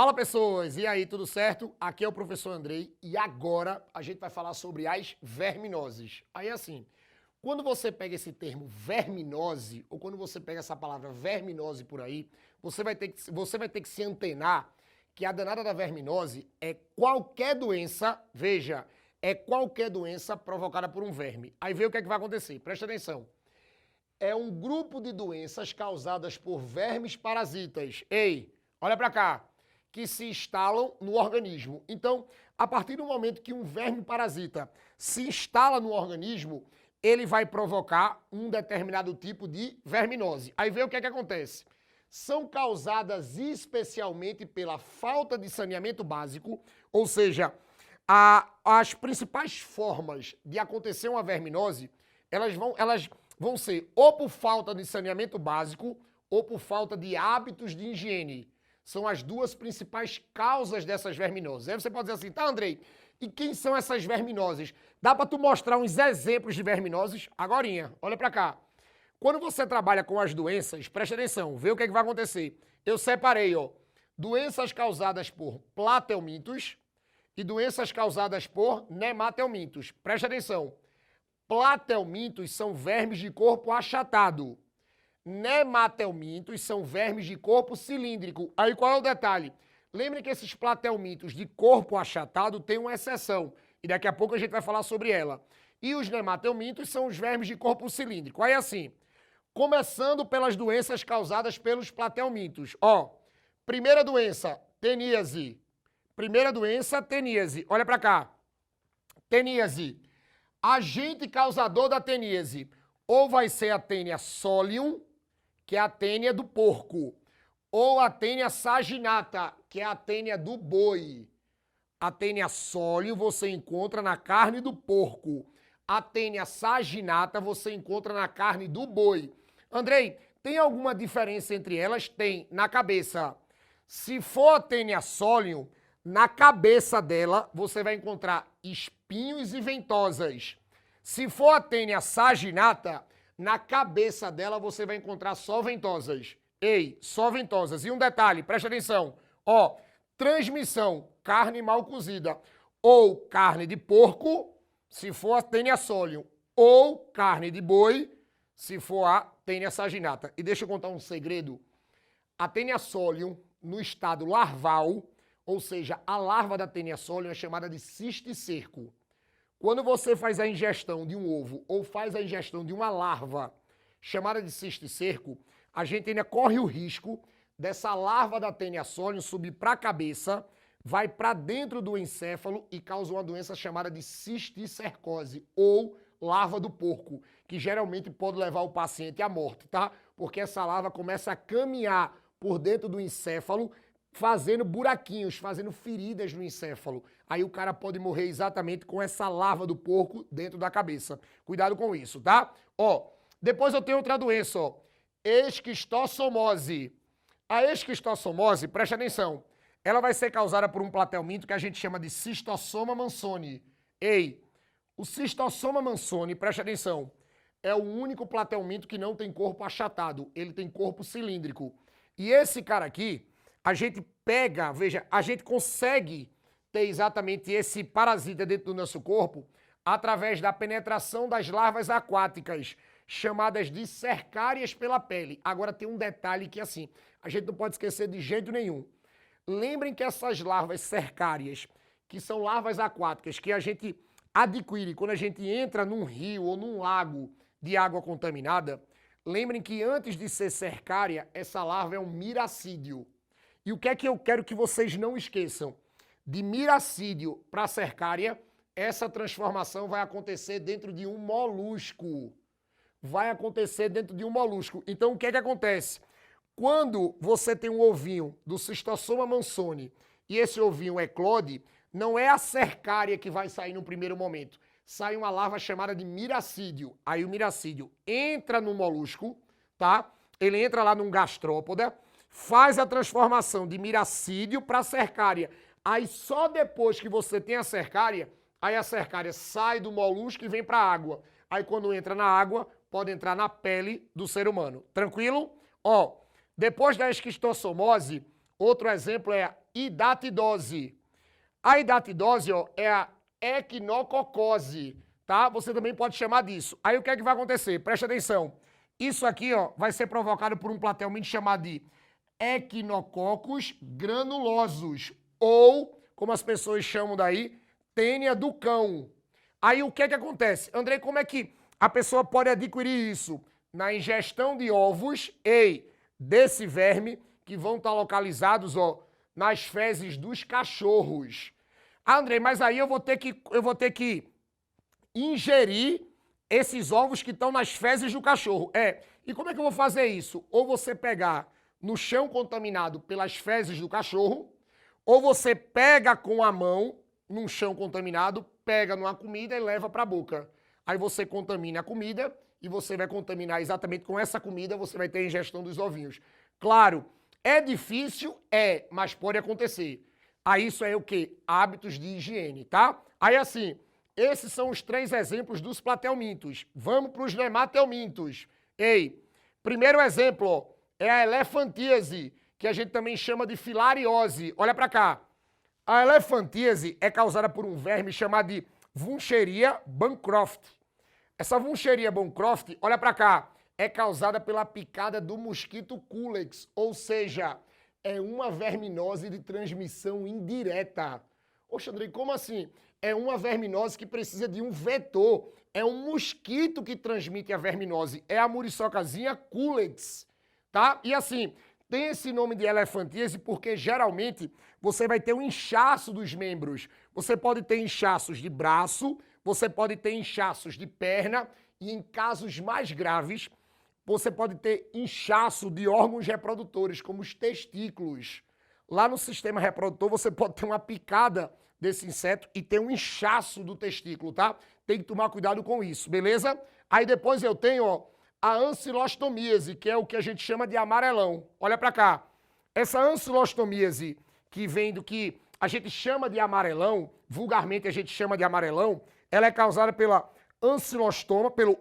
Fala pessoas, e aí, tudo certo? Aqui é o professor Andrei e agora a gente vai falar sobre as verminoses. Aí assim, quando você pega esse termo verminose, ou quando você pega essa palavra verminose por aí, você vai ter que se antenar que a danada da verminose é qualquer doença, veja, é qualquer doença provocada por um verme. Aí vê o que é que vai acontecer, presta atenção. É um grupo de doenças causadas por vermes parasitas. Ei, olha pra cá, que se instalam no organismo. Então, a partir do momento que um verme parasita se instala no organismo, ele vai provocar um determinado tipo de verminose. Aí vê o que é que acontece. São causadas especialmente pela falta de saneamento básico, ou seja, as principais formas de acontecer uma verminose, elas vão ser ou por falta de saneamento básico ou por falta de hábitos de higiene. São as duas principais causas dessas verminoses. Aí você pode dizer assim, tá, Andrei, e quem são essas verminoses? Dá para tu mostrar uns exemplos de verminoses? Agorinha, olha para cá. Quando você trabalha com as doenças, preste atenção, vê o que é que vai acontecer. Eu separei, ó, doenças causadas por platelmintos e doenças causadas por nematelmintos. Preste atenção. Platelmintos são vermes de corpo achatado. Nematelmintos são vermes de corpo cilíndrico. Aí qual é o detalhe? Lembre que esses platelmintos de corpo achatado têm uma exceção. E daqui a pouco a gente vai falar sobre ela. E os nematelmintos são os vermes de corpo cilíndrico. Aí assim, começando pelas doenças causadas pelos platelmintos. Ó, primeira doença, teníase. Primeira doença, teníase. Olha pra cá. Teníase. Agente causador da teníase. Ou vai ser a tênia solium, que é a tênia do porco, ou a tênia saginata, que é a tênia do boi. A tênia solium você encontra na carne do porco. A tênia saginata você encontra na carne do boi. Andrei, tem alguma diferença entre elas? Tem, na cabeça. Se for a tênia solium, na cabeça dela você vai encontrar espinhos e ventosas. Se for a tênia saginata, na cabeça dela você vai encontrar só ventosas. Ei, só ventosas. E um detalhe, presta atenção. Ó, transmissão, carne mal cozida. Ou carne de porco, se for a tênia solium. Ou carne de boi, se for a tênia saginata. E deixa eu contar um segredo. A tênia solium, no estado larval, ou seja, a larva da tênia solium é chamada de cisticerco. Quando você faz a ingestão de um ovo ou faz a ingestão de uma larva chamada de cisticerco, a gente ainda corre o risco dessa larva da tênia solium subir para a cabeça, vai para dentro do encéfalo e causa uma doença chamada de cisticercose ou larva do porco, que geralmente pode levar o paciente à morte, tá? Porque essa larva começa a caminhar por dentro do encéfalo, fazendo buraquinhos, fazendo feridas no encéfalo. Aí o cara pode morrer exatamente com essa larva do porco dentro da cabeça. Cuidado com isso, tá? Ó, depois eu tenho outra doença, ó. Esquistossomose. A esquistossomose, preste atenção, ela vai ser causada por um platelminto que a gente chama de Cistossoma mansoni. Ei, o Cistossoma mansoni, preste atenção, é o único platelminto que não tem corpo achatado, ele tem corpo cilíndrico. E esse cara aqui, a gente pega, veja, a gente consegue ter exatamente esse parasita dentro do nosso corpo através da penetração das larvas aquáticas, chamadas de cercárias pela pele. Agora tem um detalhe que assim, a gente não pode esquecer de jeito nenhum. Lembrem que essas larvas cercárias, que são larvas aquáticas, que a gente adquire quando a gente entra num rio ou num lago de água contaminada, lembrem que antes de ser cercária, essa larva é um miracídio. E o que é que eu quero que vocês não esqueçam? De miracídio para cercária, essa transformação vai acontecer dentro de um molusco. Vai acontecer dentro de um molusco. Então, o que é que acontece? Quando você tem um ovinho do Cistossoma mansoni e esse ovinho eclode, não é a cercária que vai sair no primeiro momento. Sai uma larva chamada de miracídio. Aí o miracídio entra no molusco, tá? Ele entra lá num gastrópoda, faz a transformação de miracídio para cercária. Aí só depois que você tem a cercária, aí a cercária sai do molusco e vem para a água. Aí quando entra na água, pode entrar na pele do ser humano. Tranquilo? Ó, depois da esquistossomose, outro exemplo é hidatidose. A hidatidose, ó, é a equinococose, tá? Você também pode chamar disso. Aí o que é que vai acontecer? Presta atenção. Isso aqui, ó, vai ser provocado por um platelminto chamado de Echinococos granulosos, ou, como as pessoas chamam daí, tênia do cão. Aí o que é que acontece? Andrei, como é que a pessoa pode adquirir isso? Na ingestão de ovos, desse verme, que vão estar localizados, ó, nas fezes dos cachorros. Ah, Andrei, mas aí eu vou ter que ingerir esses ovos que estão nas fezes do cachorro. E como é que eu vou fazer isso? Ou você pegar no chão contaminado pelas fezes do cachorro, ou você pega com a mão num chão contaminado, pega numa comida e leva para a boca. Aí você contamina a comida e você vai contaminar exatamente com essa comida, você vai ter a ingestão dos ovinhos. Claro, é difícil? Mas pode acontecer. Aí isso é o quê? Hábitos de higiene, tá? Aí assim, esses são os 3 exemplos dos platelmintos. Vamos para os nematelmintos. Primeiro exemplo, ó, é a elefantíase, que a gente também chama de filariose. Olha para cá. A elefantíase é causada por um verme chamado de Vuncheria bancroft. Essa Vuncheria bancroft, olha para cá, é causada pela picada do mosquito Culex, ou seja, é uma verminose de transmissão indireta. Oxe, Andrei, como assim? É uma verminose que precisa de um vetor. É um mosquito que transmite a verminose. É a muriçocazinha Culex, tá? E assim, tem esse nome de elefantíase porque geralmente você vai ter um inchaço dos membros. Você pode ter inchaços de braço, você pode ter inchaços de perna e em casos mais graves, você pode ter inchaço de órgãos reprodutores, como os testículos. Lá no sistema reprodutor você pode ter uma picada desse inseto e ter um inchaço do testículo, tá? Tem que tomar cuidado com isso, beleza? Aí depois eu tenho, ó, a ancilostomíase, que é o que a gente chama de amarelão. Olha para cá. Essa ancilostomíase, que vem do que a gente chama de amarelão, vulgarmente a gente chama de amarelão, ela é causada pelo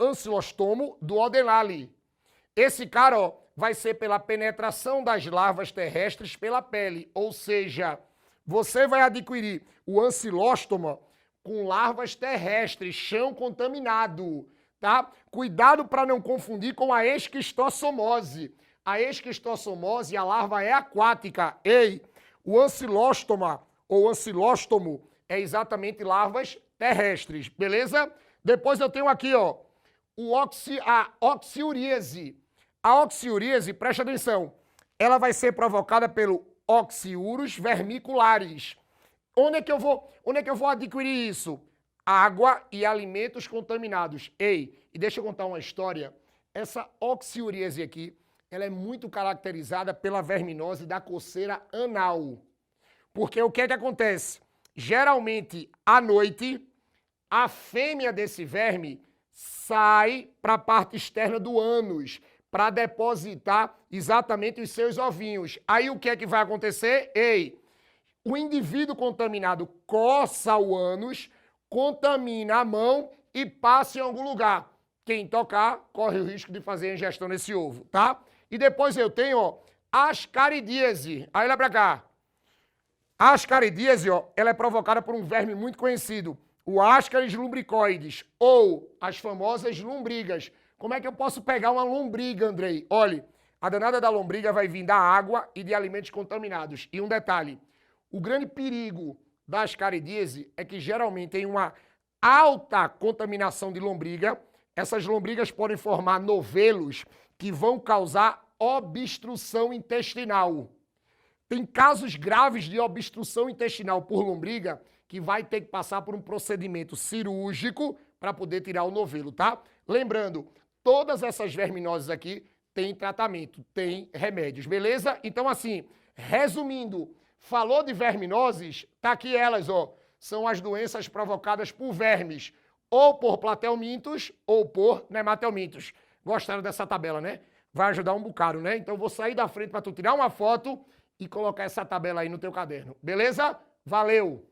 ancilostomo do Odenale. Esse cara, ó, vai ser pela penetração das larvas terrestres pela pele, ou seja, você vai adquirir o ancilóstoma com larvas terrestres, chão contaminado, tá? Cuidado para não confundir com a esquistossomose. A esquistossomose, a larva é aquática. O ancilóstoma ou ancilóstomo é exatamente larvas terrestres, beleza? Depois eu tenho aqui, ó, a oxiuríase. A oxiuríase, presta atenção, ela vai ser provocada pelo Oxiurus vermiculares. Onde é que eu vou adquirir isso? Água e alimentos contaminados. E deixa eu contar uma história. Essa oxiuríase aqui, ela é muito caracterizada pela verminose da coceira anal. Porque o que é que acontece? Geralmente, à noite, a fêmea desse verme sai para a parte externa do ânus para depositar exatamente os seus ovinhos. Aí o que é que vai acontecer? O indivíduo contaminado coça o ânus, contamina a mão e passa em algum lugar. Quem tocar corre o risco de fazer a ingestão desse ovo, tá? E depois eu tenho, ó, ascaridíase. Aí olha pra cá. A ascaridíase, ó, ela é provocada por um verme muito conhecido, o Ascaris lumbricoides, ou as famosas lombrigas. Como é que eu posso pegar uma lombriga, Andrei? Olha, a danada da lombriga vai vir da água e de alimentos contaminados. E um detalhe, o grande perigo da ascaridíase é que geralmente tem uma alta contaminação de lombriga. Essas lombrigas podem formar novelos que vão causar obstrução intestinal. Tem casos graves de obstrução intestinal por lombriga que vai ter que passar por um procedimento cirúrgico para poder tirar o novelo, tá? Lembrando, todas essas verminoses aqui têm tratamento, têm remédios, beleza? Então, assim, resumindo, falou de verminoses, tá aqui elas, ó. São as doenças provocadas por vermes, ou por platelmintos, ou por nematelmintos. Gostaram dessa tabela, né? Vai ajudar um bocado, né? Então, vou sair da frente para tu tirar uma foto e colocar essa tabela aí no teu caderno, beleza? Valeu!